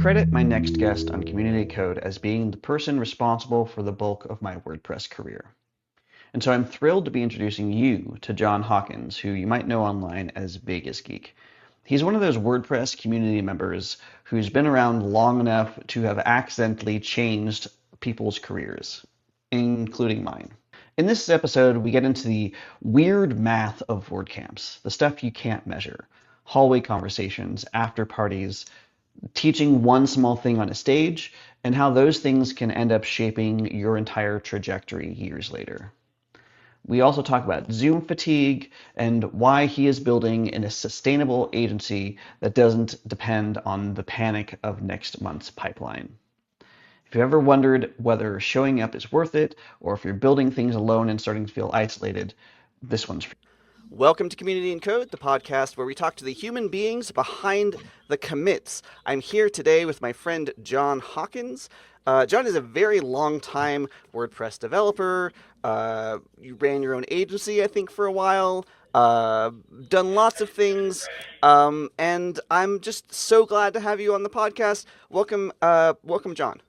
credit my next guest on Community Code as being the person responsible for the bulk of my WordPress career. And so I'm thrilled to be introducing you to John Hawkins, who you might know online as VegasGeek. He's one of those WordPress community members who's been around long enough to have accidentally changed people's careers, including mine. In this episode, we get into the weird math of WordCamps, the stuff you can't measure, hallway conversations, after parties, teaching one small thing on a stage, and how those things can end up shaping your entire trajectory years later. We also talk about Zoom fatigue and why he is building in a sustainable agency that doesn't depend on the panic of next month's pipeline. If you've ever wondered whether showing up is worth it, or if you're building things alone and starting to feel isolated, this one's for you. Welcome to Community and Code, the podcast where we talk to the human beings behind the commits. I'm here today with my friend John Hawkins. John is a very long-time WordPress developer. You ran your own agency, I think, for a while. Done lots of things, and I'm just so glad to have you on the podcast. Welcome, John.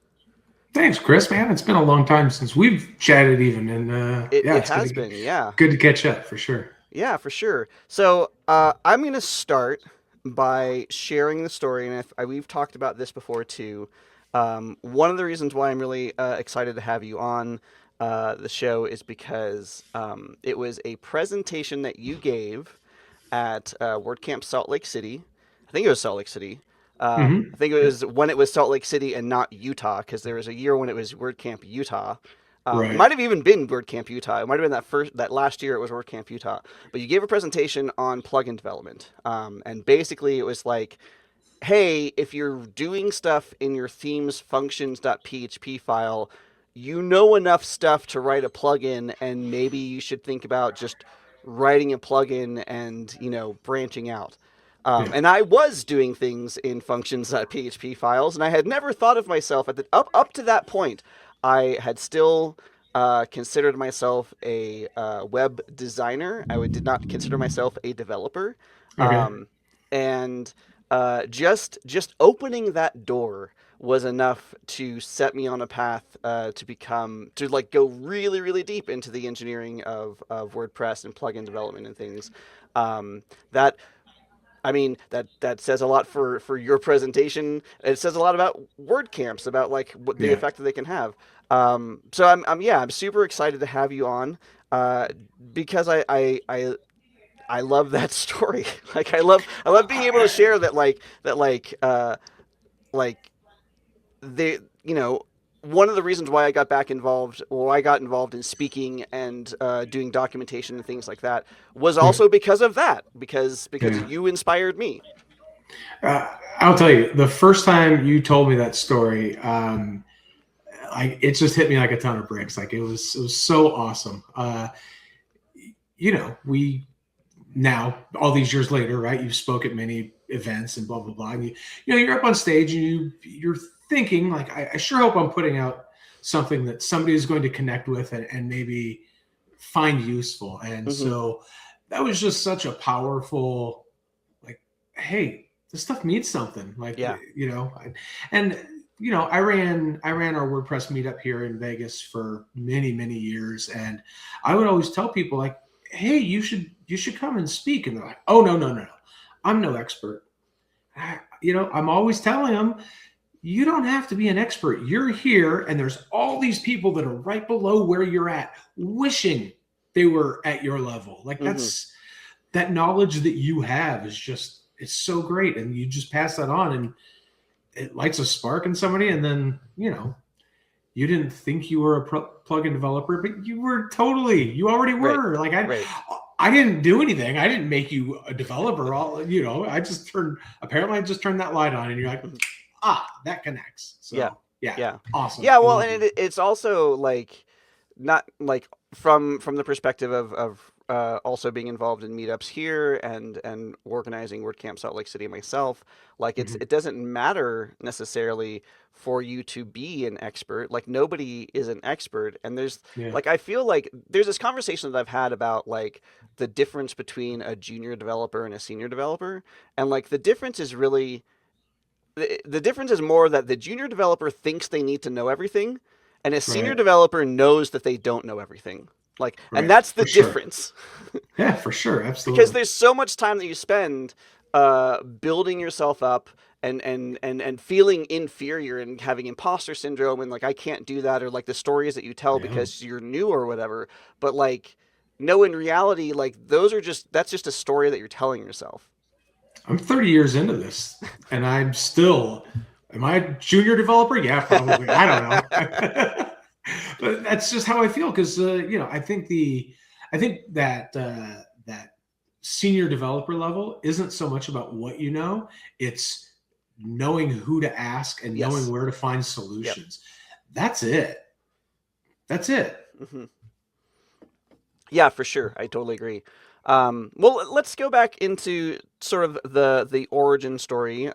Thanks, Chris, man. It's been a long time since we've chatted even, and it has been, yeah. Good to catch up, for sure. Yeah, for sure. So I'm going to start by sharing the story, and we've talked about this before, too. One of the reasons why I'm really excited to have you on the show is because it was a presentation that you gave at WordCamp Salt Lake City. I think it was Salt Lake City. I think it was when it was Salt Lake City and not Utah, because there was a year when it was WordCamp Utah. Right. It might have even been WordCamp Utah. It might have been that last year it was WordCamp Utah. But you gave a presentation on plugin development. And basically it was like, hey, if you're doing stuff in your themes functions.php file, you know enough stuff to write a plugin, and maybe you should think about just writing a plugin and, branching out. And I was doing things in functions.php files, and I had never thought of myself up to that point. I had still considered myself a web designer. Did not consider myself a developer. Okay. And just opening that door was enough to set me on a path to go really, really deep into the engineering of WordPress and plugin development and things. That says a lot for your presentation. It says a lot about WordCamps, about what the effect that they can have. So I'm super excited to have you on because I love that story. I love being able to share that one of the reasons why I got involved in speaking and doing documentation and things like that was also because of that, because you inspired me. I'll tell you, the first time you told me that story, it just hit me like a ton of bricks. It was so awesome. We now, all these years later, right? You spoke at many events and blah blah blah. And you're up on stage and you're thinking I sure hope I'm putting out something that somebody is going to connect with and maybe find useful. And so that was just such a powerful, hey, this stuff means something. I ran our WordPress meetup here in Vegas for many, many years. And I would always tell people hey, you should come and speak. And they're like, oh, no. I'm no expert. I'm always telling them, you don't have to be an expert. You're here, and there's all these people that are right below where you're at, wishing they were at your level. That's that knowledge that you have is just, it's so great. And you just pass that on, and it lights a spark in somebody. And then, you didn't think you were a plugin developer, but you already were. Right. I didn't do anything. I didn't make you a developer. I just turned that light on, and you're like, that connects. So, yeah. Awesome. Yeah. Well, and it's also not from the perspective of also being involved in meetups here and organizing WordCamp Salt Lake City myself. It doesn't matter necessarily for you to be an expert. Nobody is an expert, and there's I feel like there's this conversation that I've had about the difference between a junior developer and a senior developer, and the difference is really the difference is more that the junior developer thinks they need to know everything, and a senior Right. developer knows that they don't know everything. Like, and Right. that's the For sure. difference. Yeah, for sure. Because Absolutely. there's so much time that you spend building yourself up and feeling inferior and having imposter syndrome and like I can't do that, or like the stories that you tell Yeah. because you're new or whatever. But like, no, in reality, like those are that's just a story that you're telling yourself. I'm 30 years into this and I'm still, am I a junior developer? Yeah, probably. I don't know. But that's just how I feel. Cause, I think that, that senior developer level isn't so much about what you know, it's knowing who to ask and knowing Yes. where to find Yep. solutions. That's it. That's it. Hmm. Yeah, for sure. I totally agree. Well, let's go back into sort of the origin story a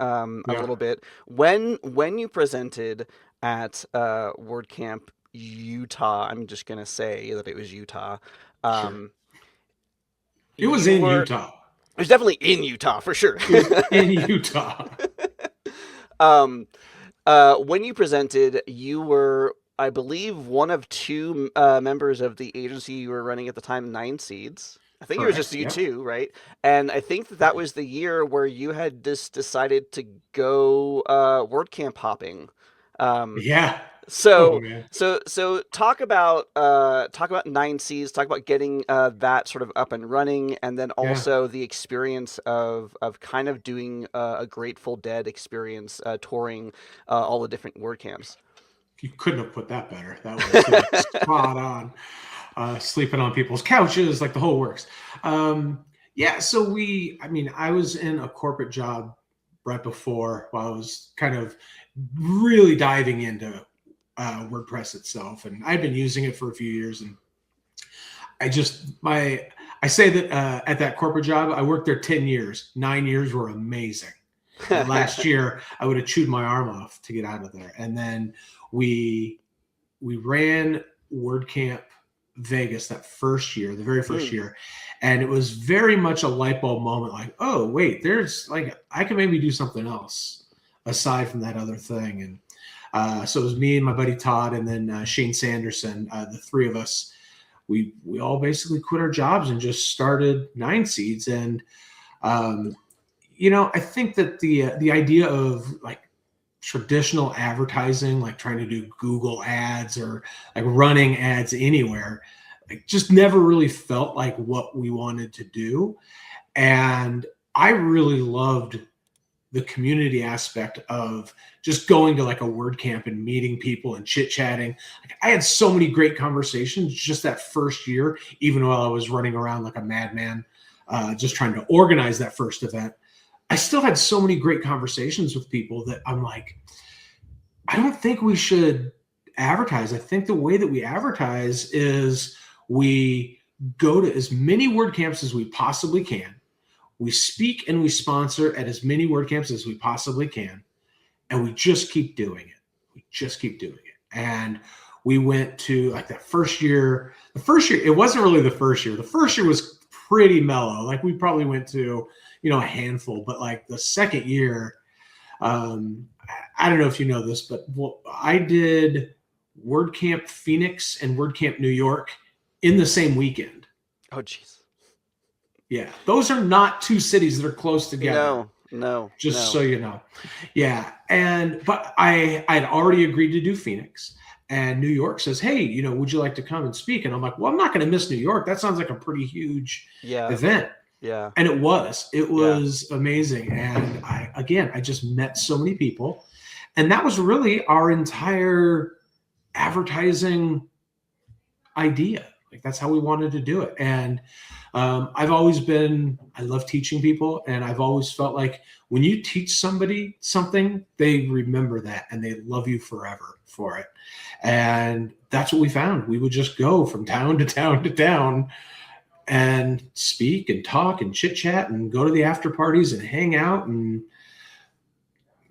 Yeah, little bit. When you presented at WordCamp Utah, I'm just gonna say that it was Utah. sure. Um, It was you in were Utah. it was definitely in Utah for sure. It was in Utah. um, when you presented, you were, I believe, one of two members of the agency you were running at the time, Nine Seeds. I think it was just Correct. you Yep. two, right? And I think that was the year where you had just decided to go WordCamp hopping. Um, Yeah. Oh so man. talk about Nine Cs, talk about getting that sort of up and running, and then Yeah. also the experience of kind of doing a Grateful Dead experience, touring all the different WordCamps. You couldn't have put that better. That was spot on. Sleeping on people's couches, like the whole works. Yeah. So I was in a corporate job right before while I was kind of really diving into WordPress itself, and I'd been using it for a few years, and I just my I say that at that corporate job, I worked there 10 years. 9 years were amazing. That last year, I would have chewed my arm off to get out of there. And then we we ran WordCamp Vegas that first year, the very first Mm. year, and it was very much a light bulb moment. Like, oh wait, there's like I can maybe do something else aside from that other thing. And so it was me and my buddy Todd, and then Shane Sanderson. The three of us, we all basically quit our jobs and just started Nine Seeds. And um, I think that the idea of like traditional advertising, like trying to do Google ads or like running ads anywhere, like just never really felt like what we wanted to do. And I really loved the community aspect of just going to like a word camp and meeting people and chit chatting. Like, I had so many great conversations just that first year, even while I was running around like a madman, just trying to organize that first event. I still had so many great conversations with people that I'm like, I don't think we should advertise. I think the way that we advertise is we go to as many word camps as we possibly can. We speak and we sponsor at as many word camps as we possibly can. And we just keep doing it. We just keep doing it. And we went to like that first year. The first year, it wasn't really the first year. The first year was pretty mellow. Like we probably went to, a handful, but like the second year, I don't know if you know this, but I did WordCamp Phoenix and WordCamp New York in the same weekend. Oh, jeez. Yeah, those are not two cities that are close together. No, no, Just no. so you know. Yeah, but I'd already agreed to do Phoenix, and New York says, "Hey, would you like to come and speak?" And I'm like, "Well, I'm not going to miss New York. That sounds like a pretty huge Yeah, event." yeah, And it was yeah. amazing. And I just met so many people, and that was really our entire advertising idea. Like that's how we wanted to do it. And I love teaching people, and I've always felt like when you teach somebody something, they remember that and they love you forever for it. And that's what we found. We would just go from town to town to town and speak and talk and chit chat and go to the after parties and hang out. And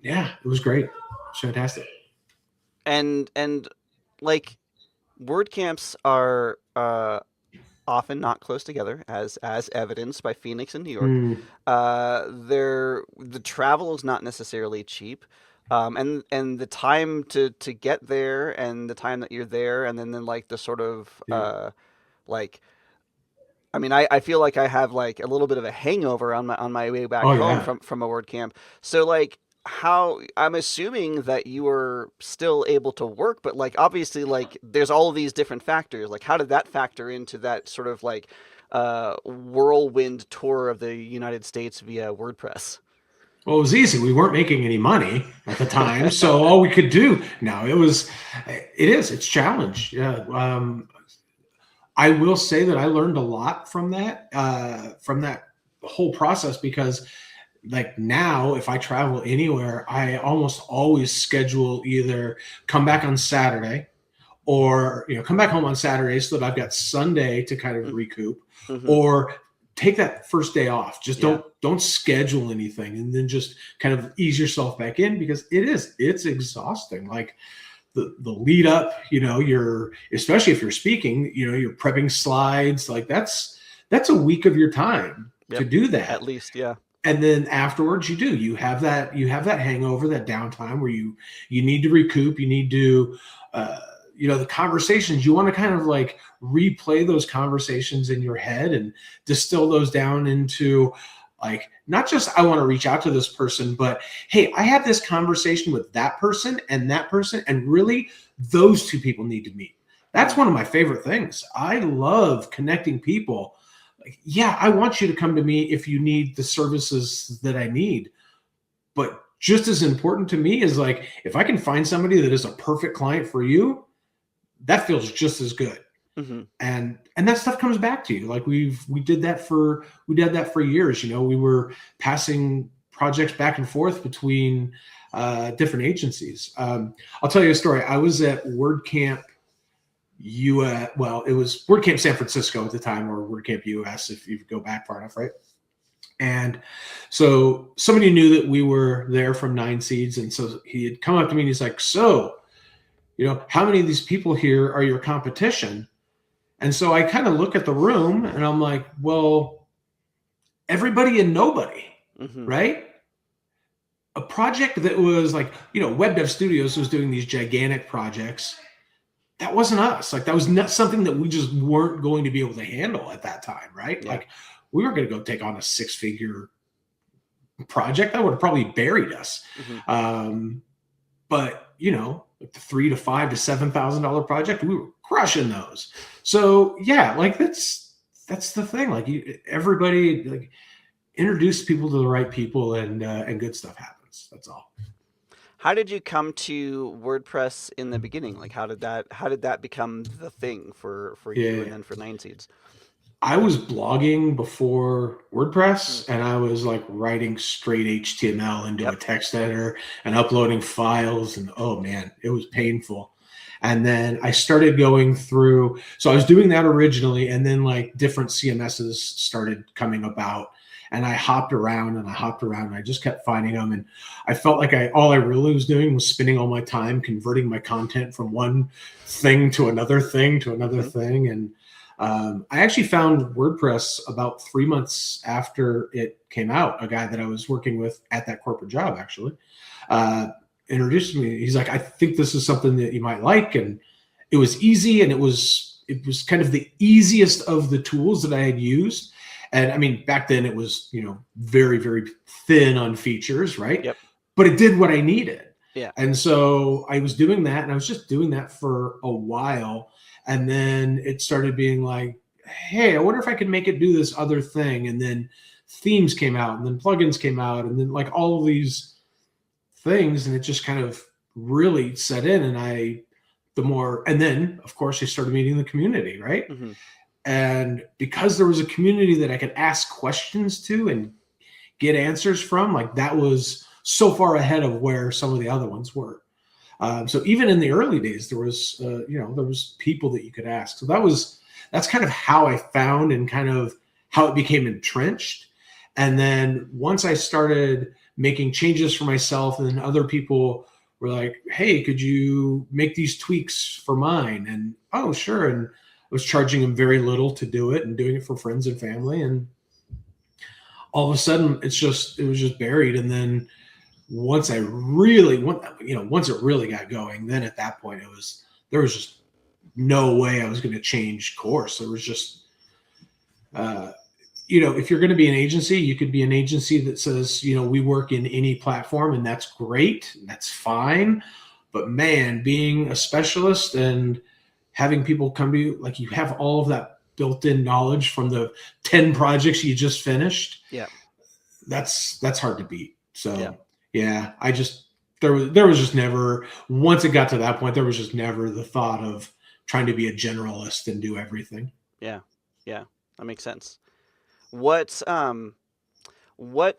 yeah, it was great. It's fantastic. And like word camps are often not close together, as evidenced by Phoenix and New York. Mm, The travel is not necessarily cheap. And the time to get there and the time that you're there and then like the sort of yeah. like I mean, I feel like I have like a little bit of a hangover on my way back Oh home yeah. from a word camp. So like how I'm assuming that you were still able to work, but like obviously like there's all of these different factors. Like how did that factor into that sort of like whirlwind tour of the United States via WordPress? Well, it was easy. We weren't making any money at the time, so all we could do now it's challenge. Yeah. I will say that I learned a lot from that whole process because like now if I travel anywhere, I almost always schedule either come back on Saturday or come back home on Saturday so that I've got Sunday to kind of recoup, Mm-hmm. or take that first day off. Just Yeah. don't schedule anything, and then just kind of ease yourself back in because it's exhausting. Like the lead up, you're, especially if you're speaking, you're prepping slides. Like that's a week of your time to Yep. do that. At least, yeah. And then afterwards you have that hangover, that downtime where you need to recoup. You need to the conversations, you want to kind of like replay those conversations in your head and distill those down into like, not just I want to reach out to this person, but hey, I had this conversation with that person, and really those two people need to meet. That's one of my favorite things. I love connecting people. Like, yeah, I want you to come to me if you need the services that I need. But just as important to me is like, if I can find somebody that is a perfect client for you, that feels just as good. Mm-hmm. And that stuff comes back to you. Like we did that for years. We were passing projects back and forth between different agencies. I'll tell you a story. I was at WordCamp US. Well, it was WordCamp San Francisco at the time, or WordCamp US if you go back far enough, right? And so somebody knew that we were there from 9 Seeds, and so he had come up to me and he's like, "So, how many of these people here are your competition?" And so I kind of look at the room and I'm like, well, everybody and nobody, Mm-hmm. right? A project that was like, Web Dev Studios was doing these gigantic projects. That wasn't us. Like that was not something that we just weren't going to be able to handle at that time, right? Yeah. Like we were going to go take on a 6-figure project that would have probably buried us. Mm-hmm. But the $3,000 to $5,000 to $7,000 project, we were crushing those. So yeah, like that's the thing. Like everybody like introduce people to the right people, and good stuff happens. That's all. How did you come to WordPress in the beginning? Like how did that become the thing for you and then for 9 Seeds? I was blogging before WordPress, and I was like writing straight HTML into a text editor and uploading files, and oh man, it was painful. And then I started going through, so I was doing that originally, and then like different CMSs started coming about, and I hopped around and I just kept finding them, and I felt like all I really was doing was spending all my time converting my content from one thing to another thing to another thing. And I actually found WordPress about 3 months after it came out. A guy that I was working with at that corporate job actually introduced me. He's like, I think this is something that you might like. And it was easy, and it was kind of the easiest of the tools that I had used. And I mean, back then it was, very, very thin on features, right? Yep. But it did what I needed. Yeah. And so I was doing that, and I was just doing that for a while. And then it started being like, hey, I wonder if I could make it do this other thing. And then themes came out, and then plugins came out, and then like all of these things. And it just kind of really set in. And then of course I started meeting the community, right? Mm-hmm. And because there was a community that I could ask questions to and get answers from, like that was so far ahead of where some of the other ones were. So even in the early days, there was, there was people that you could ask. So that's kind of how I found and kind of how it became entrenched. And then once I started making changes for myself, and then other people were like, hey, could you make these tweaks for mine? And oh, sure. And was charging them very little to do it and doing it for friends and family. And all of a sudden it was just buried. And then once I really once it really got going, then at that point there was just no way I was going to change course. There was just, if you're going to be an agency, you could be an agency that says, we work in any platform, and that's great. That's fine. But man, being a specialist and having people come to you, like you have all of that built-in knowledge from the 10 projects you just finished. Yeah. That's hard to beat. So yeah, there was just never, once it got to that point, there was just never the thought of trying to be a generalist and do everything. Yeah. Yeah. That makes sense. What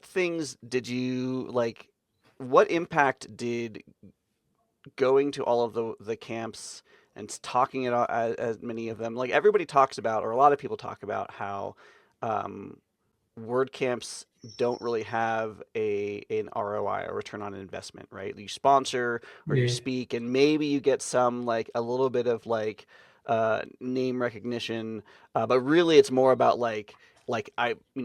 things did you like, what impact did going to all of the camps and talking about as many of them, like everybody talks about, or a lot of people talk about how WordCamps don't really have an ROI, or return on investment, right? You sponsor or you speak, and maybe you get some like a little bit of like name recognition, but really it's more about like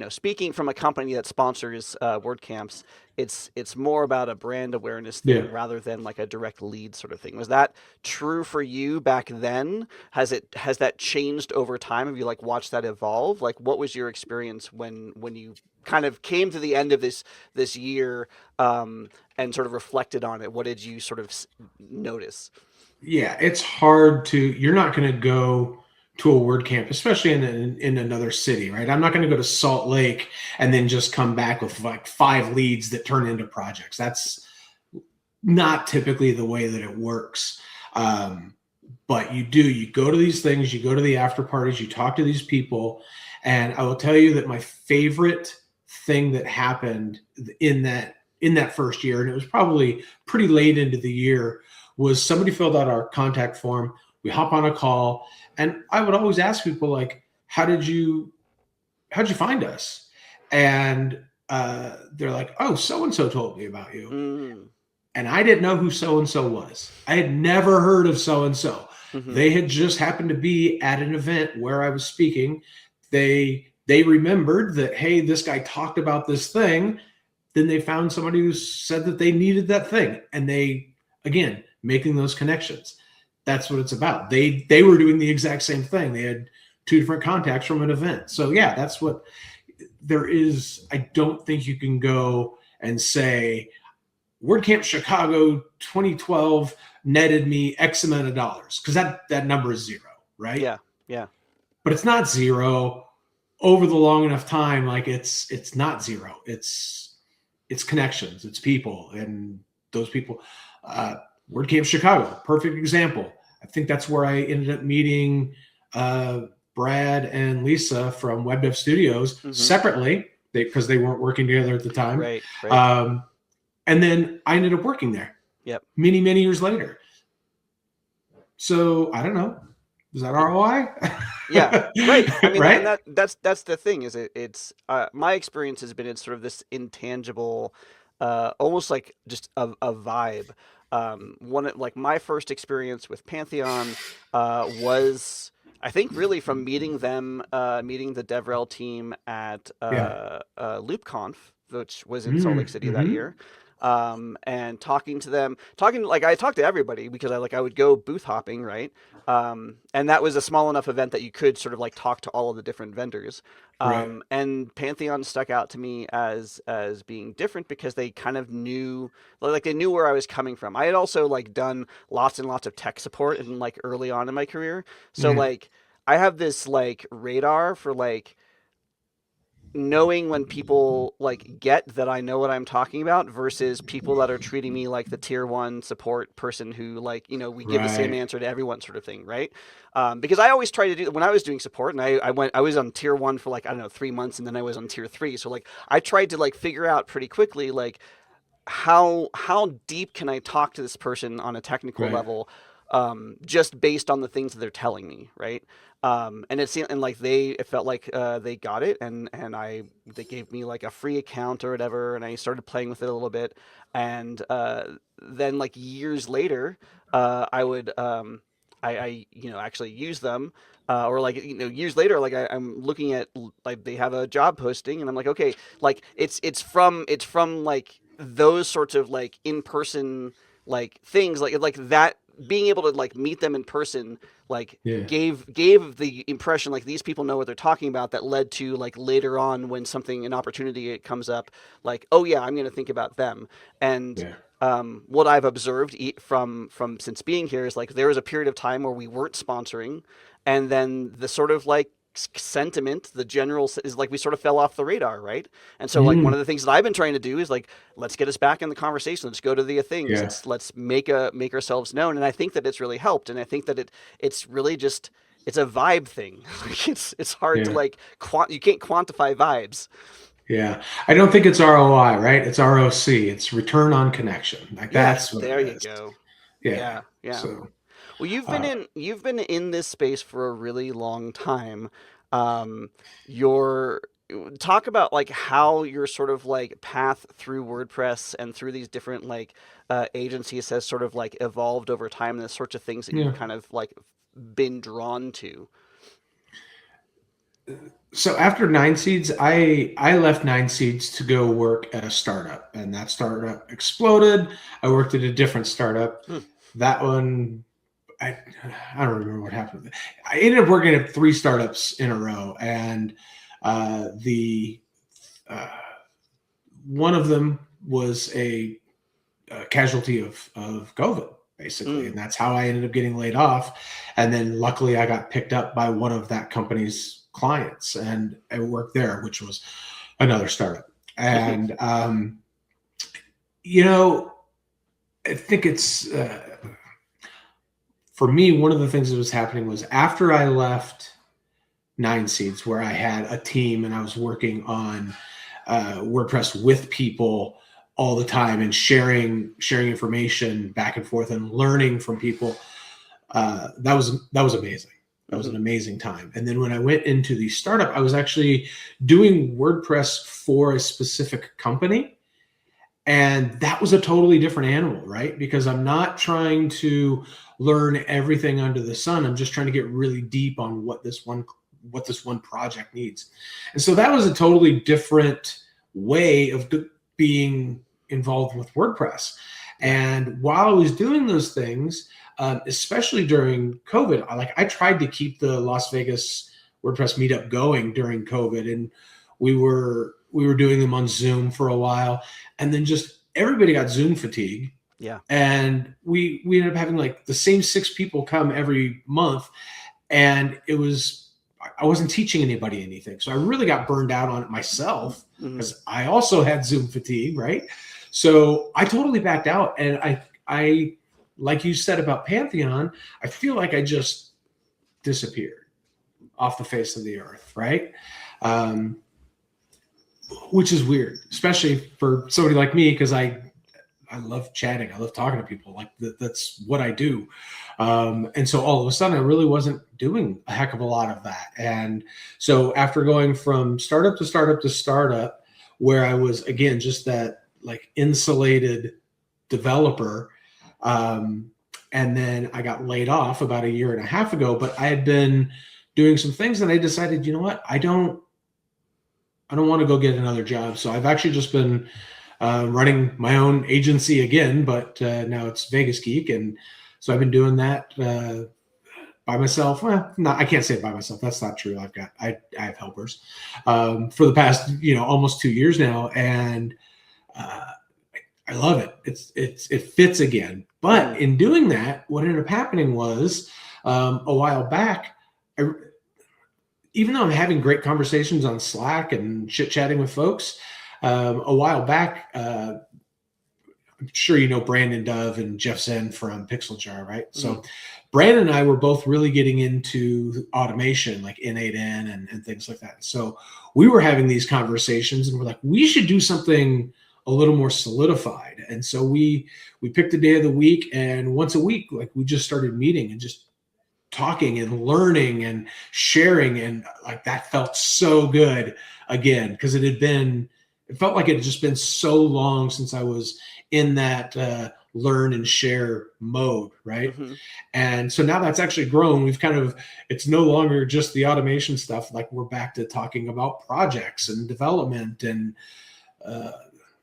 speaking from a company that sponsors WordCamps, it's more about a brand awareness thing rather than like a direct lead sort of thing. Was that true for you back then? Has that changed over time? Have you like watched that evolve? Like, what was your experience when you kind of came to the end of this year and sort of reflected on it? What did you sort of notice? Yeah, it's hard to. You're not going to go to a WordCamp, especially in another city, right? I'm not going to go to Salt Lake and then just come back with like 5 leads that turn into projects. That's not typically the way that it works. But you go to these things, you go to the after parties, you talk to these people. And I will tell you that my favorite thing that happened in that first year, and it was probably pretty late into the year, was somebody filled out our contact form. We hop on a call, and I would always ask people like, how'd you find us? And they're like, oh, so-and-so told me about you. Mm. And I didn't know who so-and-so was. I had never heard of so-and-so. Mm-hmm. They had just happened to be at an event where I was speaking. They remembered that, hey, this guy talked about this thing. Then they found somebody who said that they needed that thing. And they, again, making those connections. That's what it's about. They were doing the exact same thing. They had 2 different contacts from an event. So yeah, that's what there is. I don't think you can go and say WordCamp Chicago 2012 netted me X amount of dollars, because that number is 0, right? Yeah. But it's not 0 over the long enough time. Like it's not 0. It's connections. It's people, and those people. WordCamp Chicago, perfect example. I think that's where I ended up meeting Brad and Lisa from Web Dev Studios separately, because they weren't working together at the time. Right. And then I ended up working there. Yep. Many years later. So I don't know. Is that ROI? Yeah, right. I mean, right? and that's the thing, is it's my experience has been, it's sort of this intangible, almost like just a vibe. Like my first experience with Pantheon was, I think, really from meeting them, meeting the DevRel team at LoopConf, which was in Salt Lake City that year. And talking to them, like I talked to everybody, because I would go booth hopping, right? And that was a small enough event that you could sort of like talk to all of the different vendors. And Pantheon stuck out to me as being different, because they kind of knew, like they knew where I was coming from. I had also like done lots and lots of tech support in like early on in my career. So like I have this like radar for like knowing when people like get that I know what I'm talking about, versus people that are treating me like the tier 1 support person who like, we give the same answer to everyone sort of thing. Right. Because I always try to do, when I was doing support, and I was on tier 1 for like, I don't know, 3 months. And then I was on tier 3. So like I tried to like figure out pretty quickly, like how deep can I talk to this person on a technical level, just based on the things that they're telling me. Right. And it seemed, and like it felt like they got it, and they gave me like a free account or whatever, and I started playing with it a little bit, and then like years later, I would I actually use them, or like years later, like I'm looking at like they have a job posting, and I'm like, okay, like it's from like those sorts of like in person like things like that, being able to like meet them in person, like Yeah. gave the impression like these people know what they're talking about, that led to like later on when an opportunity comes up, like, oh yeah, I'm going to think about them. And Yeah. what I've observed from since being here is like there was a period of time where we weren't sponsoring, and then the sort of like sentiment, the general is like we sort of fell off the radar, right? And so like one Mm, of the things that I've been trying to do is like, let's get us back in the conversation. Let's go to the things. yeah. Let's make ourselves known. And I think that it's really helped. And I think that it's really just it's a vibe thing. It's hard to Yeah. like you can't quantify vibes. Yeah. I don't think it's ROI, right? It's ROC. It's return on connection. Like Yes, that's what it there you is. go. Yeah. Yeah, yeah. So, Well, uh, you've been in this space for a really long time. Your talk about like how your sort of like path through WordPress and through these different like agencies has sort of like evolved over time, and the sorts of things that you've yeah. kind of like been drawn to. So after Nine Seeds, I left Nine Seeds to go work at a startup, and that startup exploded. I worked at a different startup. Hmm. That one, I I don't remember what happened. I ended up working at three startups in a row, and the one of them was a casualty of COVID, basically, Mm. and that's how I ended up getting laid off. And then luckily, I got picked up by one of that company's clients, and I worked there, which was another startup. And you know, I think it's for me, one of the things that was happening was after I left Nine Seeds, where I had a team and I was working on WordPress with people all the time and sharing information back and forth and learning from people. That was amazing. That was Hmm. an amazing time. And then when I went into the startup, I was actually doing WordPress for a specific company. And that was a totally different animal, right? Because I'm not trying to learn everything under the sun. I'm just trying to get really deep on what this one project needs. And so that was a totally different way of being involved with WordPress. Yeah. And while I was doing those things, especially during COVID, I tried to keep the Las Vegas WordPress meetup going during COVID, and we were doing them on Zoom for a while, and then just everybody got Zoom fatigue, Yeah. and we ended up having like the same six people come every month, and I wasn't teaching anybody anything, so I really got burned out on it myself Hmm. because I also had Zoom fatigue, right? So I totally backed out, and I like you said about Pantheon, I feel like I just disappeared off the face of the earth, right? Um, which is weird, especially for somebody like me, because I love chatting. I love talking to people. Like that's what I do. And so all of a sudden, I really wasn't doing a heck of a lot of that. And so after going from startup to startup to startup, where I was again just that like insulated developer, and then I got laid off about a year and a half ago. But I had been doing some things, and I decided, you know what, I don't want to go get another job. So I've actually just been running my own agency again, but now it's VegasGeek, and so I've been doing that by myself. Well, I can't say it by myself. That's not true. I have helpers for the past almost 2 years now, and uh, I love it. It fits again. But Hmm. in doing that, what ended up happening was a while back. Even though I'm having great conversations on Slack and chit chatting with folks, a while back, I'm sure you know Brandon Dove and Jeff Zen from Pixel Jar, right? Hmm. So Brandon and I were both really getting into automation, like N8N and things like that. So we were having these conversations, and we're like, we should do something a little more solidified. And so we picked a day of the week, and once a week, like we just started meeting and just talking and learning and sharing, and like that felt so good again, because it felt like it had just been so long since I was in that learn and share mode, right? Mm-hmm. And so now that's actually grown. We've kind of, it's no longer just the automation stuff. Like we're back to talking about projects and development and,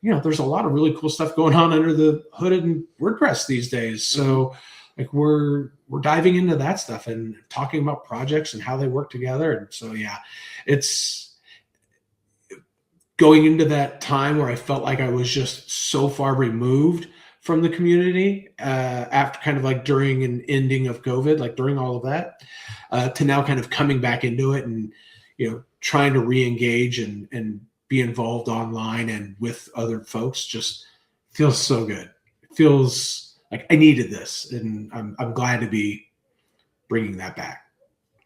there's a lot of really cool stuff going on under the hood in WordPress these days. So like we're diving into that stuff and talking about projects and how they work together. And so, yeah, it's going into that time where I felt like I was just so far removed from the community after kind of like during and ending of COVID, like during all of that, to now kind of coming back into it and, trying to re-engage and be involved online and with other folks just feels so good. It feels like I needed this, and I'm glad to be bringing that back.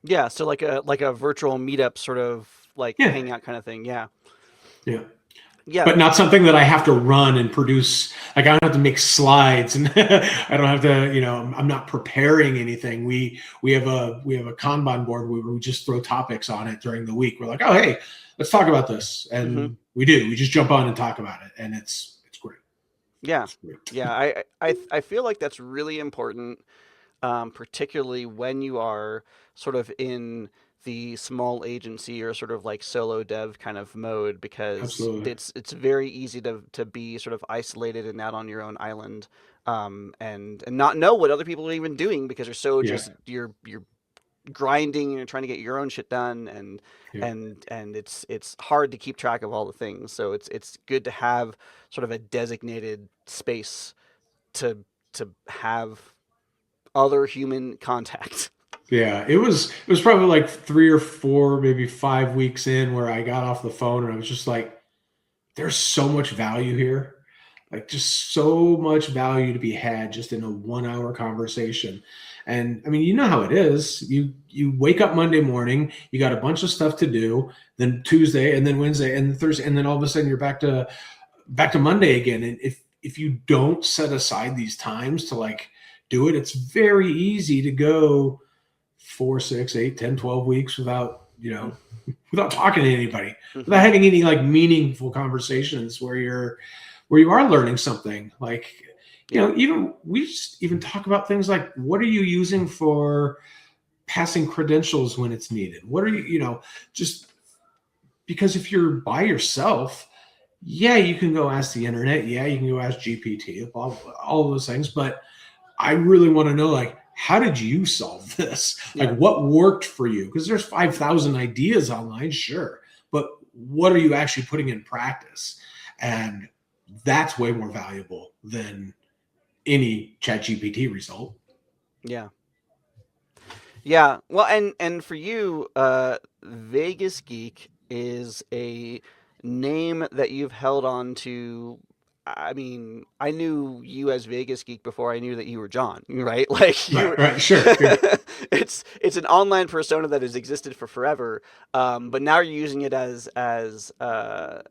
Yeah, so like a virtual meetup sort of like hangout kind of thing. Yeah. Yeah. Yeah. But not something that I have to run and produce. Like I don't have to make slides and I don't have to, I'm not preparing anything. We have a Kanban board where we just throw topics on it during the week. We're like, oh, hey, let's talk about this. And we just jump on and talk about it. And it's great. Yeah. It's great. Yeah. I feel like that's really important, particularly when you are sort of in the small agency or sort of like solo dev kind of mode, because Absolutely. it's very easy to be sort of isolated and out on your own island, and not know what other people are even doing because you're so just you're grinding and you're trying to get your own shit done, and it's hard to keep track of all the things. So it's good to have sort of a designated space to have other human contact. Yeah, it was probably like 3 or 4, maybe 5 weeks in where I got off the phone and I was just like, there's so much value here. Like just so much value to be had just in a 1-hour conversation. And I mean, you know how it is. You wake up Monday morning, you got a bunch of stuff to do, then Tuesday and then Wednesday and Thursday, and then all of a sudden you're back to Monday again. And if you don't set aside these times to like do it, it's very easy to go 4, 6, 8, 10, 12 weeks without, without talking to anybody, without having any like meaningful conversations where you are learning something. Like, we just even talk about things like, what are you using for passing credentials when it's needed? What are you, just because if you're by yourself, yeah, you can go ask the internet. Yeah, you can go ask GPT, blah, blah, all of those things. But I really want to know, like, how did you solve this? Like, what worked for you? Because there's 5,000 ideas online, sure. But what are you actually putting in practice? And that's way more valuable than any ChatGPT result. Yeah. Yeah. Well, and for you, VegasGeek is a name that you've held on to. I mean, I knew you as VegasGeek before I knew that you were John, right? Like, right, sure. Yeah. it's an online persona that has existed for forever, but now you're using it as a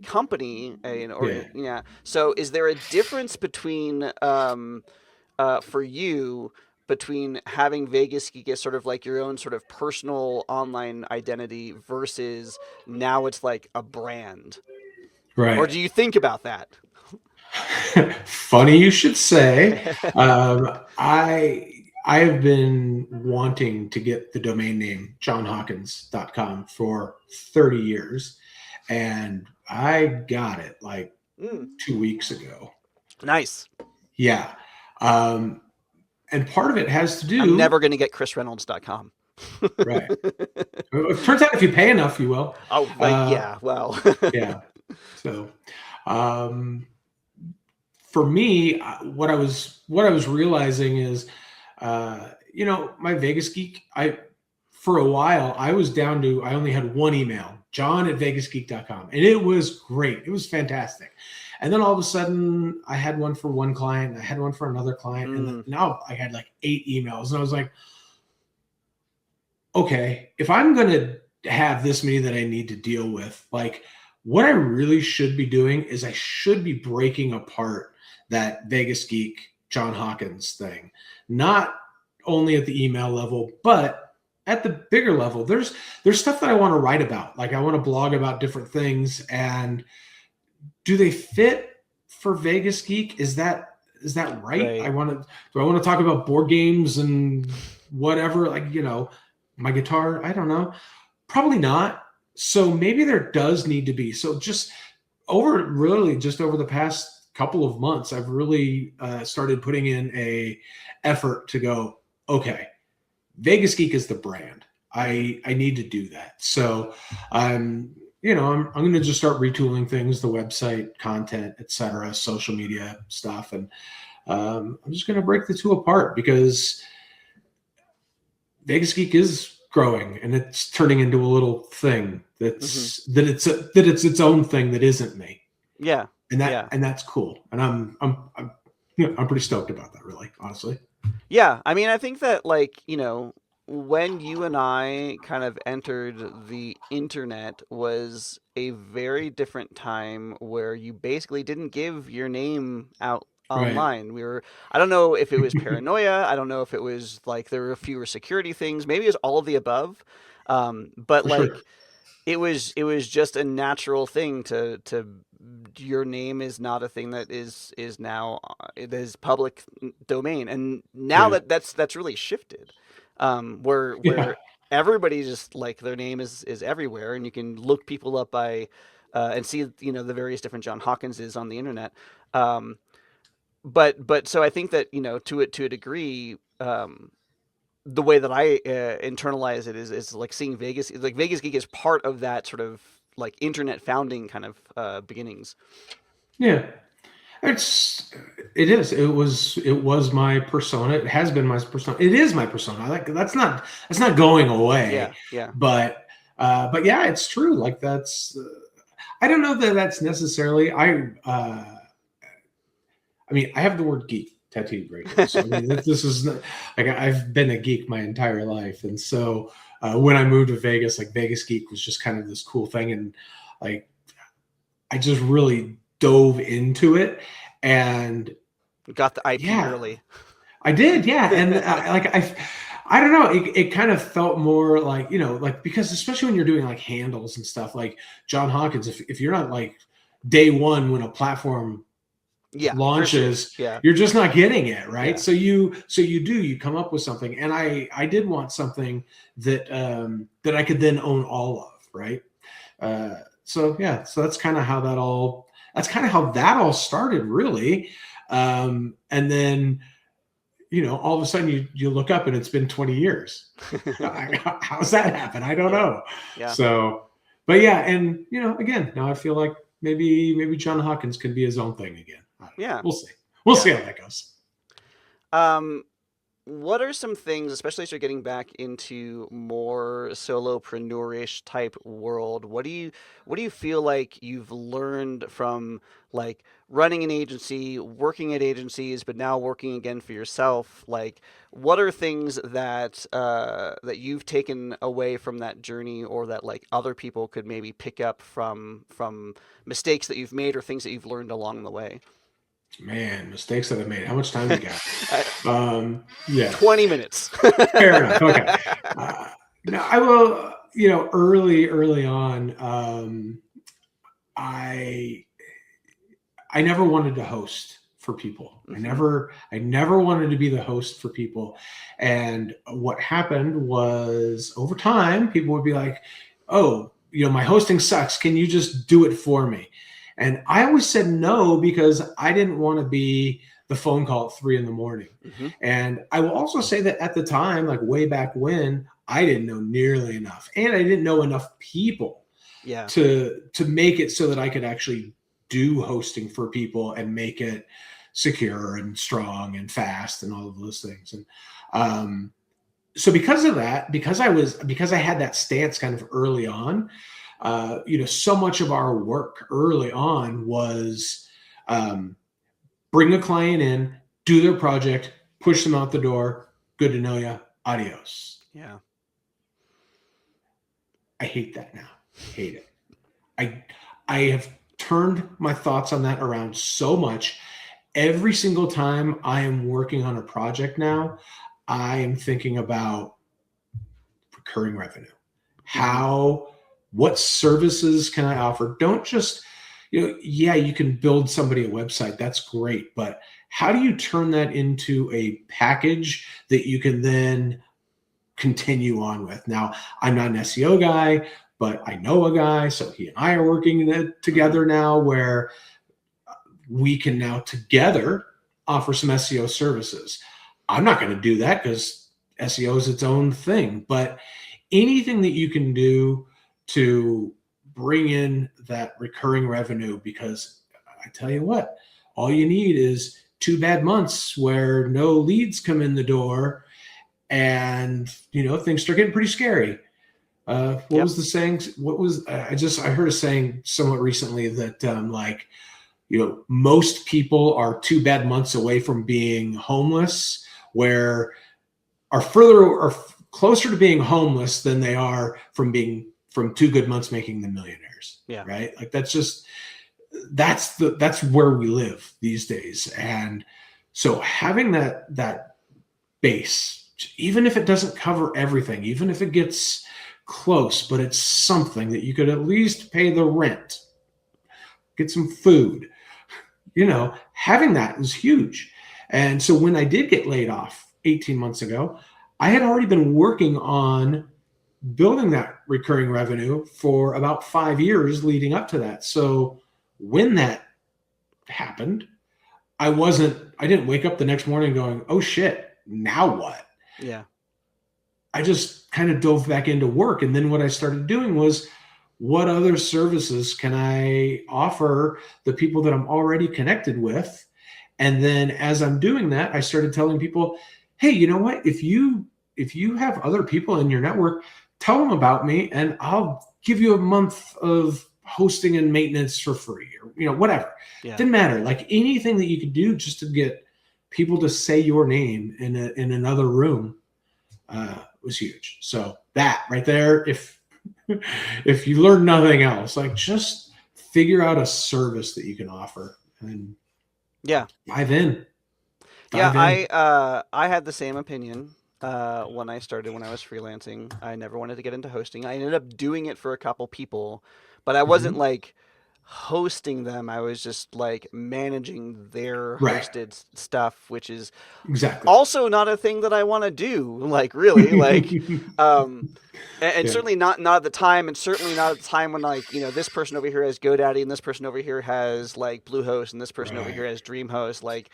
company, yeah. So, is there a difference between for you between having VegasGeek as sort of like your own sort of personal online identity versus now it's like a brand? Right. Or do you think about that? Funny you should say. I have been wanting to get the domain name johnhawkins.com for 30 years, and I got it like 2 weeks ago. Nice. Yeah. And part of it has to do... I'm never going to get chrisreynolds.com. Right. It turns out if you pay enough, you will. Oh, yeah. Well. Yeah. So, for me, what I was realizing is, my VegasGeek, for a while, I was down to, I only had one email, john@vegasgeek.com. And it was great. It was fantastic. And then all of a sudden I had one for one client and I had one for another client. And now I had like 8 emails. And I was like, okay, if I'm going to have this many that I need to deal with, like, what I really should be doing is I should be breaking apart that VegasGeek John Hawkins thing, not only at the email level, but at the bigger level. There's stuff that I want to write about. Like I want to blog about different things, and do they fit for VegasGeek? Is that is that right? Right. Do I want to talk about board games and whatever, like, my guitar? I don't know. Probably not. So maybe there does need to be. So just over the past couple of months, I've really started putting in a effort to go, okay, VegasGeek is the brand. I need to do that. So I'm going to just start retooling things, the website, content, etc., social media stuff. And I'm just going to break the two apart because VegasGeek is growing and it's turning into a little thing that's that it's its own thing that isn't me. Yeah. And that's cool. And I'm pretty stoked about that, really, honestly. Yeah, I mean, I think that, like, when you and I kind of entered the internet was a very different time where you basically didn't give your name out Right. online. I don't know if it was paranoia. I don't know if it was like there were fewer security things. Maybe it was all of the above. But For like sure. it was just a natural thing to your name is not a thing that is now it is public domain, and now Yeah. that's really shifted, where Yeah. everybody just like their name is everywhere, and you can look people up by and see the various different John Hawkinses on the internet. But so I think that to a degree, the way that I internalize it is like seeing VegasGeek is part of that sort of like internet founding kind of beginnings. Yeah. It was my persona. It has been my persona. It is my persona. Like that's not going away. Yeah. But yeah, it's true. Like that's I don't know that that's necessarily I mean, I have the word geek tattooed right here. So I mean, this is not, like I've been a geek my entire life, and so when I moved to Vegas, like VegasGeek was just kind of this cool thing, and like I just really dove into it, and got the IP early. I did, yeah, and I don't know, it kind of felt more like like because especially when you're doing like handles and stuff, like John Hawkins, if you're not like day one when a platform launches, sure. you're just not getting it right. Yeah. So you come up with something, and I did want something that that I could then own all of, right? So that's kind of how that all started, really. And then all of a sudden you look up and it's been 20 years. How's that happen? I don't know. Yeah. So, but yeah, and again, now I feel like maybe John Hawkins can be his own thing again. Yeah. We'll see. We'll see how that goes. What are some things, especially as you're getting back into more solopreneur-ish type world, what do you feel like you've learned from like running an agency, working at agencies, but now working again for yourself? Like, what are things that that you've taken away from that journey, or that like other people could maybe pick up from mistakes that you've made or things that you've learned along the way? Man, mistakes that I made. How much time we got? Yeah, 20 minutes. Fair enough. Okay. No, I will. Early on, I never wanted to host for people. Mm-hmm. I never wanted to be the host for people. And what happened was, over time, people would be like, "Oh, my hosting sucks. Can you just do it for me?" And I always said no, because I didn't want to be the phone call at 3 a.m. Mm-hmm. And I will also say that at the time, like way back when, I didn't know nearly enough, and I didn't know enough people to make it so that I could actually do hosting for people and make it secure and strong and fast and all of those things. And so because of that, because I had that stance kind of early on, so much of our work early on was bring a client in, do their project, push them out the door. Good to know ya. Adios. Yeah. I hate that now. Hate it. I have turned my thoughts on that around so much. Every single time I am working on a project now, I am thinking about recurring revenue. What services can I offer? Don't just, you can build somebody a website. That's great. But how do you turn that into a package that you can then continue on with? Now, I'm not an SEO guy, but I know a guy, so he and I are working together now, where we can now together offer some SEO services. I'm not going to do that because SEO is its own thing, but anything that you can do to bring in that recurring revenue, because I tell you what, all you need is 2 bad months where no leads come in the door, and things start getting pretty scary. What was the saying? I heard a saying somewhat recently that most people are 2 bad months away from being homeless, where are closer to being homeless than they are from 2 good months making them millionaires. Yeah. Right. Like that's where we live these days. And so having that base, even if it doesn't cover everything, even if it gets close, but it's something that you could at least pay the rent, get some food, having that was huge. And so when I did get laid off 18 months ago, I had already been working on building that recurring revenue for about 5 years leading up to that. So when that happened, I didn't wake up the next morning going, oh shit, now what? Yeah. I just kind of dove back into work. And then what I started doing was, what other services can I offer the people that I'm already connected with? And then as I'm doing that, I started telling people, hey, you know what? If you have other people in your network, tell them about me and I'll give you a month of hosting and maintenance for free, or whatever. Yeah. Didn't matter. Like anything that you could do just to get people to say your name in another room was huge. So that right there, if you learn nothing else, like just figure out a service that you can offer and dive in. I had the same opinion when I was freelancing. I never wanted to get into hosting. I ended up doing it for a couple people, but I wasn't like hosting them. I was just like managing their hosted stuff, which is also not a thing that I want to do. Like really, like, and certainly not at the time, and certainly not at the time when this person over here has GoDaddy, and this person over here has like Bluehost, and this person over here has DreamHost. Like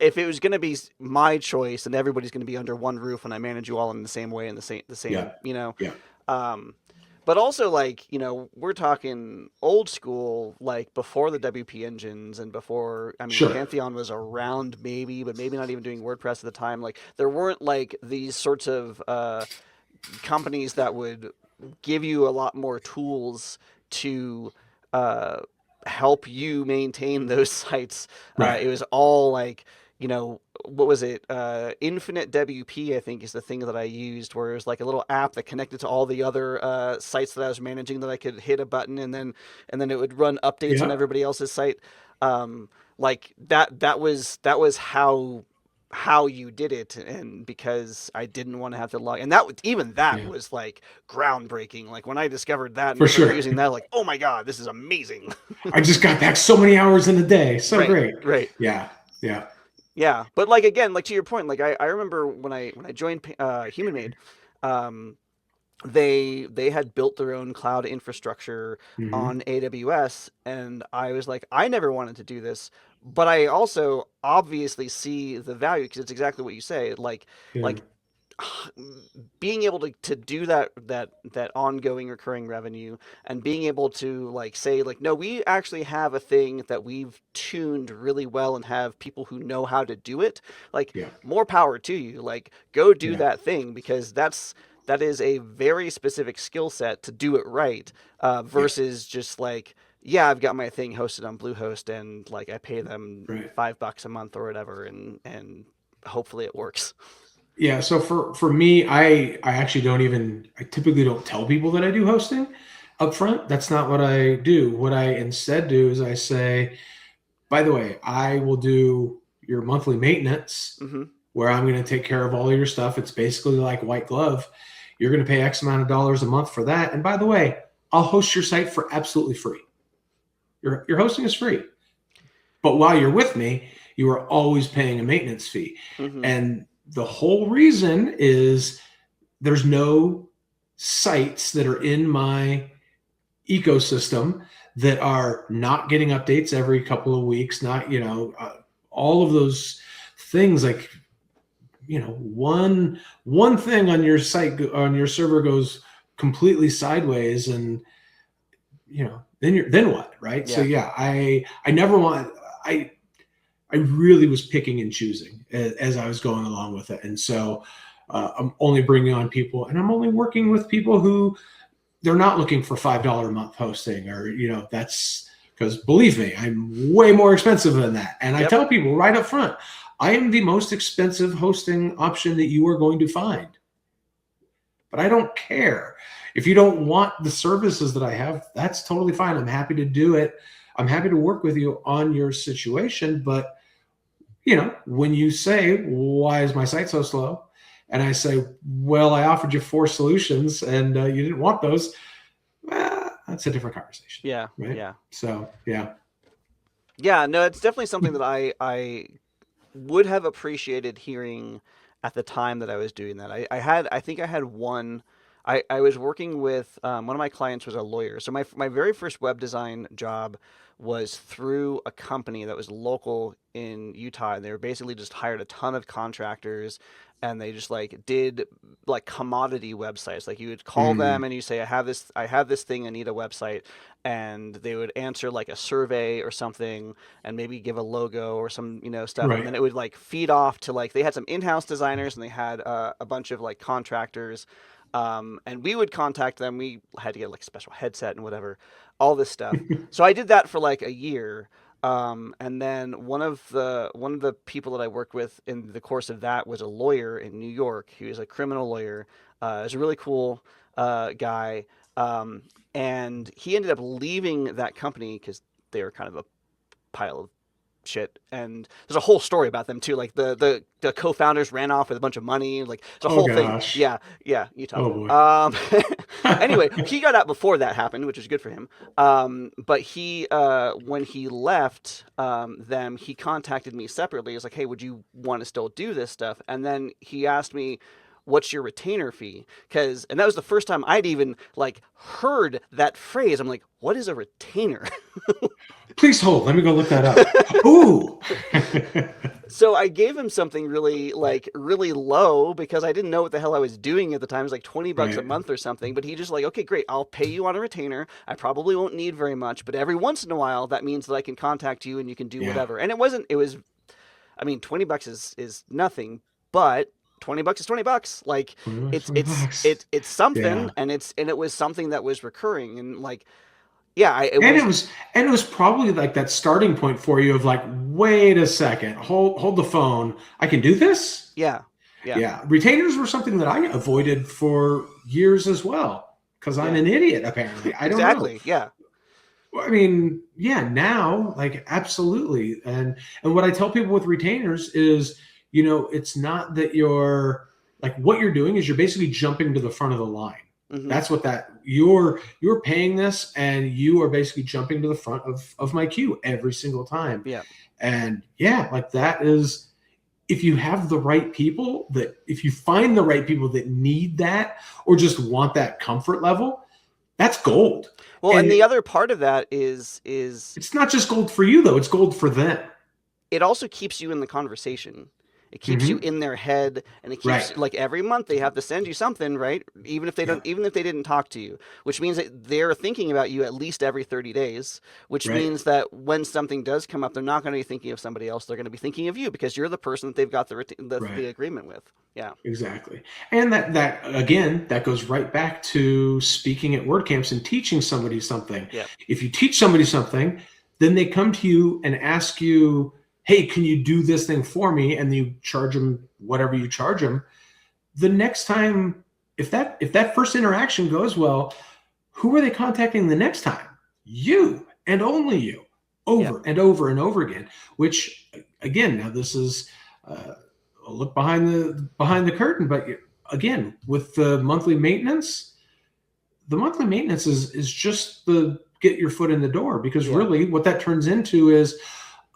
if it was going to be my choice, and everybody's going to be under one roof, and I manage you all in the same way, in the same, But also, we're talking old school, like before the WP engines and before, Pantheon was around maybe, but maybe not even doing WordPress at the time. Like, there weren't, these sorts of companies that would give you a lot more tools to help you maintain those sites. It was all, what was it? Infinite WP, I think, is the thing that I used, where it was like a little app that connected to all the other sites that I was managing, that I could hit a button and then it would run updates on everybody else's site. That was how you did it, and because I didn't want to have to log, and that was like groundbreaking. Like when I discovered that and started using that, like, oh my god, this is amazing. I just got back so many hours in a day. So great. Right. Yeah, but again, to your point, I remember when I joined HumanMade, they had built their own cloud infrastructure on AWS, and I was like, I never wanted to do this, but I also obviously see the value, because it's exactly what you say, like being able to do that ongoing recurring revenue, and being able to say no, we actually have a thing that we've tuned really well and have people who know how to do it. More power to you. Go do that thing, because that is a very specific skill set to do it right, versus just I've got my thing hosted on Bluehost, and I pay them $5 a month or whatever, and hopefully it works. Yeah. So for me, I typically don't tell people that I do hosting up front. That's not what I do. What I instead do is I say, by the way, I will do your monthly maintenance, where I'm going to take care of all of your stuff. It's basically like white glove. You're going to pay X amount of dollars a month for that. And by the way, I'll host your site for absolutely free. Your hosting is free. But while you're with me, you are always paying a maintenance fee. Mm-hmm. And the whole reason is there's no sites that are in my ecosystem that are not getting updates every couple of weeks, not, all of those things, like, one thing on your site, on your server, goes completely sideways, and then what, right? Yeah. So yeah, I really was picking and choosing as I was going along with it. And so I'm only bringing on people, and I'm only working with people who they're not looking for $5 a month hosting, or, that's because, believe me, I'm way more expensive than that. And I tell people right up front, I am the most expensive hosting option that you are going to find. But I don't care. If you don't want the services that I have, that's totally fine. I'm happy to do it. I'm happy to work with you on your situation. But, when you say, why is my site so slow? And I say, well, I offered you 4 solutions and you didn't want those. Well, that's a different conversation. Yeah. Right? Yeah. So, yeah. Yeah. No, it's definitely something that I would have appreciated hearing at the time that I was doing that. I think I had one. I was working with one of my clients was a lawyer. So my very first web design job was through a company that was local in Utah, and they were basically just hired a ton of contractors, and they just like did like commodity websites. Like you would call them and you say, I have this thing, I need a website, and they would answer like a survey or something, and maybe give a logo or some stuff, Right. and then it would like feed off to like they had some in-house designers, and they had a bunch of like contractors. And we would contact them. We had to get like a special headset and whatever, all this stuff. So I did that for like a year. And then one of the people that I worked with in the course of that was a lawyer in New York. He was a criminal lawyer. He's a really cool guy. And he ended up leaving that company because they were kind of a pile of shit, and there's a whole story about them too. Like the co-founders ran off with a bunch of money. Like there's a whole gosh. thing. Yeah, Utah. Oh boy. Anyway, he got out before that happened, which is good for him. But he when he left them, he contacted me separately. He was like, hey, would you want to still do this stuff? And then he asked me, what's your retainer fee? And that was the first time I'd even like heard that phrase. I'm like, what is a retainer? Please hold. Let me go look that up. Ooh. So I gave him something really low because I didn't know what the hell I was doing at the time. It was like $20 a month or something. But he just like, okay, great. I'll pay you on a retainer. I probably won't need very much, but every once in a while, that means that I can contact you and you can do whatever. And it was, I mean, $20 is nothing, but $20 is $20. Like it's something, and it was something that was recurring, and like, yeah, it was probably like that starting point for you of like, wait a second, hold the phone. I can do this. Yeah. Retainers were something that I avoided for years as well because I'm an idiot. Apparently, I don't know. Exactly. Yeah. I mean, yeah. Now, like, absolutely, and what I tell people with retainers is, it's not that you're like, what you're doing is you're basically jumping to the front of the line. Mm-hmm. That's what you're paying this, and you are basically jumping to the front of my queue every single time. Yeah. And yeah, like that is, if you have the right people, if you find the right people that need that or just want that comfort level, that's gold. Well, and the other part of that is it's not just gold for you though, it's gold for them. It also keeps you in the conversation. It keeps you in their head, and it keeps like every month they have to send you something, right? Even if they don't, even if they didn't talk to you, which means that they're thinking about you at least every 30 days, which means that when something does come up, they're not going to be thinking of somebody else. They're going to be thinking of you because you're the person that they've got the agreement with. Yeah, exactly. And that again, that goes right back to speaking at WordCamps and teaching somebody something. Yeah. If you teach somebody something, then they come to you and ask you, hey, can you do this thing for me? And you charge them whatever you charge them. The next time, if that first interaction goes well, who are they contacting the next time? You, and only you, over and over and over again. Which, again, now this is a look behind the curtain, but again, with the monthly maintenance is just the get your foot in the door, because really what that turns into is,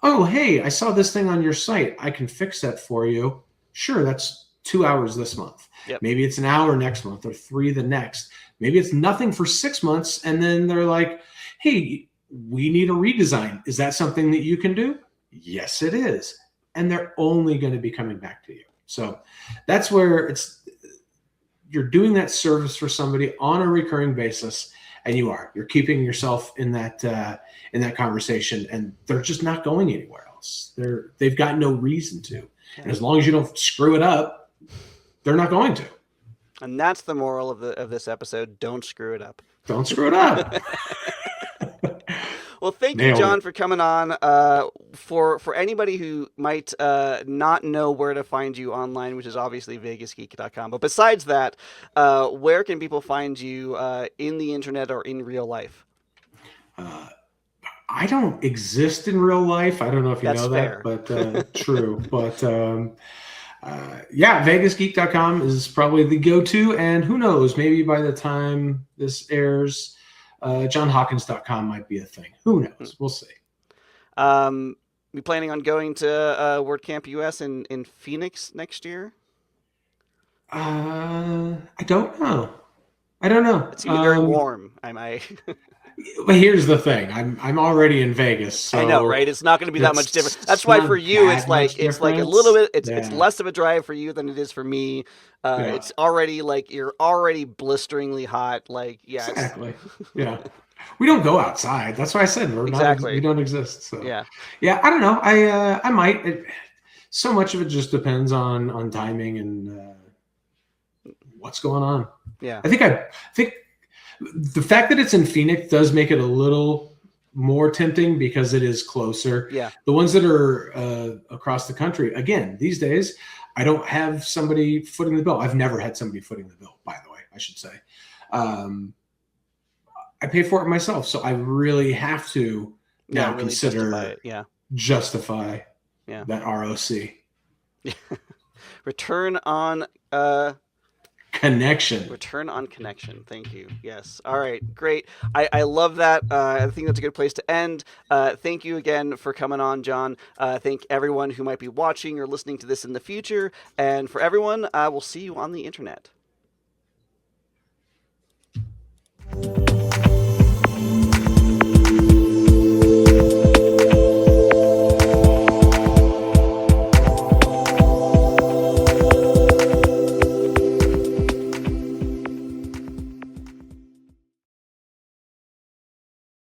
Oh, hey, I saw this thing on your site. I can fix that for you. Sure, that's 2 hours this month. Yep. Maybe it's an hour next month or 3 the next. Maybe it's nothing for 6 months. And then they're like, hey, we need a redesign. Is that something that you can do? Yes, it is. And they're only going to be coming back to you. So that's where you're doing that service for somebody on a recurring basis, and you're keeping yourself in that conversation, and they're just not going anywhere else. They've got no reason to. And as long as you don't screw it up, they're not going to. And that's the moral of this episode. Don't screw it up. Don't screw it up. Well, thank you, John, for coming on. For anybody who might not know where to find you online, which is obviously VegasGeek.com, but besides that, where can people find you in the internet or in real life? I don't exist in real life. I don't know if you know fair. that, but true. But yeah, VegasGeek.com is probably the go-to. And who knows, maybe by the time this airs, JohnHawkins.com might be a thing. Who knows? We'll see. You planning on going to WordCamp US in Phoenix next year? I don't know. It's gonna be very warm. But here's the thing: I'm already in Vegas. So I know, right? It's not going to be that much different. That's why for you, it's like a little bit. It's less of a drive for you than it is for me. It's already like you're already blisteringly hot. Like, yeah, exactly. Yeah, we don't go outside. That's why I said we don't exist. So yeah. I don't know. I might. So much of it just depends on timing and what's going on. Yeah, I think. The fact that it's in Phoenix does make it a little more tempting because it is closer. Yeah. The ones that are across the country, again, these days, I don't have somebody footing the bill. I've never had somebody footing the bill, by the way, I should say. I pay for it myself, so I really have to now really consider justify that ROC. Return on connection. Return on connection. Thank you. Yes. All right. Great. I love that. I think that's a good place to end. Thank you again for coming on, John. Thank everyone who might be watching or listening to this in the future. And for everyone, we'll see you on the internet.